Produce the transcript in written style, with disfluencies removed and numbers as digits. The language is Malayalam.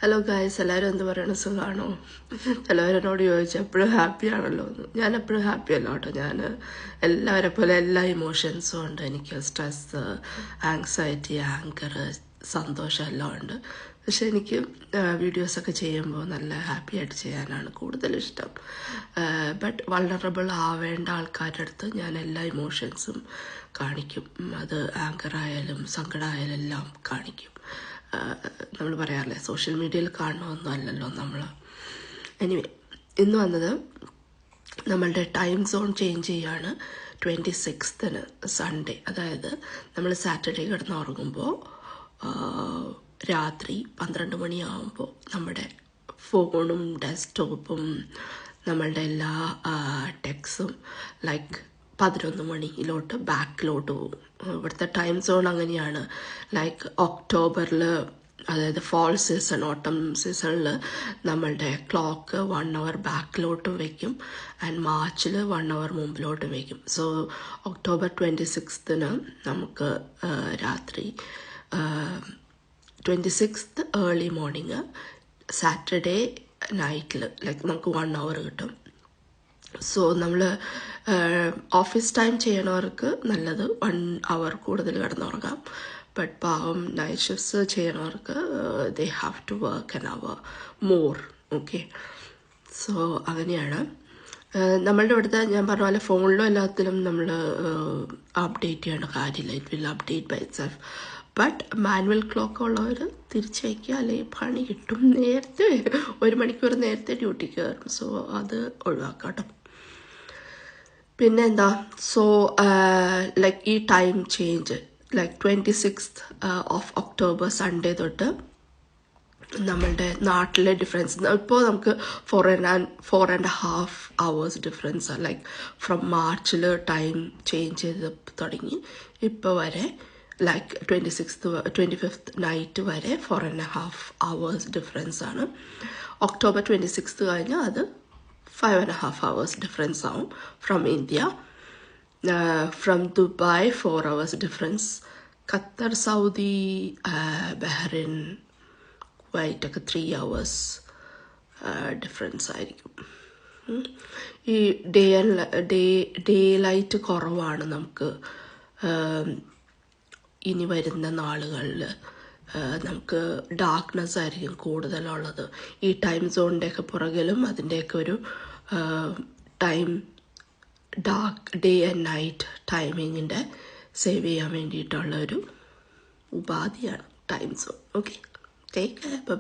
ഹലോ ഗായ്സ്, എല്ലാവരും എന്ത് പറയണ സുഖമാണോ? എല്ലാവരോട് ചോദിച്ചാൽ എപ്പോഴും ഹാപ്പി ആണല്ലോ എന്ന്. ഞാൻ എപ്പോഴും ഹാപ്പി അല്ല കേട്ടോ. ഞാൻ എല്ലാവരെ പോലെ എല്ലാ ഇമോഷൻസും ഉണ്ട്. എനിക്ക് സ്ട്രെസ്സ്, ആങ്സൈറ്റി, ആങ്കർ, സന്തോഷം എല്ലാം ഉണ്ട്. പക്ഷെ എനിക്ക് വീഡിയോസൊക്കെ ചെയ്യുമ്പോൾ നല്ല ഹാപ്പി ആയിട്ട് ചെയ്യാനാണ് കൂടുതലിഷ്ടം. ബട്ട് വൾണറബിൾ ആവേണ്ട ആൾക്കാരുടെ അടുത്ത് ഞാൻ എല്ലാ ഇമോഷൻസും കാണിക്കും. അത് ആങ്കർ ആയാലും സങ്കടമായാലും എല്ലാം കാണിക്കും. നമ്മൾ പറയാറില്ലേ, സോഷ്യൽ മീഡിയയിൽ കാണണമെന്നൊന്നും അല്ലല്ലോ നമ്മൾ. എനിവേ, ഇന്ന് വന്നത് നമ്മളുടെ ടൈം സോൺ ചേഞ്ച് ചെയ്യാണ് 26th സൺഡേ. അതായത് നമ്മൾ സാറ്റർഡേ കിടന്ന് ഉറങ്ങുമ്പോൾ രാത്രി 12 മണിയാകുമ്പോൾ നമ്മുടെ ഫോണും ഡെസ്ക്ടോപ്പും നമ്മളുടെ എല്ലാ ടെക്സും ലൈക്ക് 11 മണിയിലോട്ട് ബാക്കിലോട്ട് പോകും. ഇവിടുത്തെ ടൈം സോൺ അങ്ങനെയാണ്. ലൈക്ക് ഒക്ടോബറിൽ, അതായത് ഫോൾ സീസൺ, ഓട്ടം സീസണിൽ നമ്മളുടെ ക്ലോക്ക് 1 hour ബാക്കിലോട്ടും വയ്ക്കും. ആൻഡ് മാർച്ചിൽ 1 hour മുമ്പിലോട്ടും വയ്ക്കും. സോ ഒക്ടോബർ 26th നമുക്ക് രാത്രി 26th ഏർലി മോർണിംഗ്, സാറ്റർഡേ നൈറ്റിൽ ലൈക്ക് നമുക്ക് 1 hour കിട്ടും. സോ നമ്മൾ ഓഫീസ് ടൈം ചെയ്യണവർക്ക് നല്ലത് 1 hour കൂടുതൽ കിടന്നുറങ്ങാം. ബട്ട് പാവം നൈറ്റ് ഷിഫ്റ്റ്സ് ചെയ്യണവർക്ക് they have to work an hour more. Okay, so അങ്ങനെയാണ്. നമ്മളുടെ ഇവിടുത്തെ, ഞാൻ പറഞ്ഞ പോലെ ഫോണിലും എല്ലാത്തിലും നമ്മൾ അപ്ഡേറ്റ് ചെയ്യേണ്ട കാര്യമില്ല. It will update by itself. But manual clock ഉള്ളവർ തിരിച്ച് വയ്ക്കുക, അല്ലെങ്കിൽ പണി കിട്ടും. നേരത്തെ 1 മണിക്കൂർ നേരത്തെ ഡ്യൂട്ടി കയറും. സോ അത് ഒഴിവാക്കാം കേട്ടോ. പിന്നെ എന്താ, സോ ലൈക്ക് ഈ time change like 26th of October Sunday തൊട്ട് നമ്മളുടെ നാട്ടിലെ ഡിഫറൻസ് ഇപ്പോൾ നമുക്ക് 4.5 hours ഡിഫറൻസ്. ലൈക്ക് ഫ്രം മാർച്ചിൽ ടൈം ചേഞ്ച് ചെയ്ത് തുടങ്ങി ഇപ്പോൾ വരെ ലൈക്ക് 25th നൈറ്റ് വരെ 4.5 hours ഡിഫറൻസ് ആണ്. ഒക്ടോബർ 26th കഴിഞ്ഞാൽ അത് 5.5 hours ഡിഫറൻസ് ആവും from India. From Dubai 4 hours difference. Qatar, Saudi, Bahrain, കുവൈറ്റൊക്കെ 3 hours ഡിഫറൻസ് ആയിരിക്കും. ഈ ഡേ ലൈറ്റ് കുറവാണ് നമുക്ക് ഇനി വരുന്ന നാളുകളിൽ. നമുക്ക് ഡാർക്ക്നെസ് ആയിരിക്കും കൂടുതലുള്ളത്. ഈ ടൈം സോണിൻ്റെയൊക്കെ പുറകിലും അതിൻ്റെയൊക്കെ ഒരു time, dark day and night ടൈമിങ്ങിൻ്റെ സേവ് ചെയ്യാൻ വേണ്ടിയിട്ടുള്ള ഒരു ഉപാധിയാണ് time zone. Okay, take care.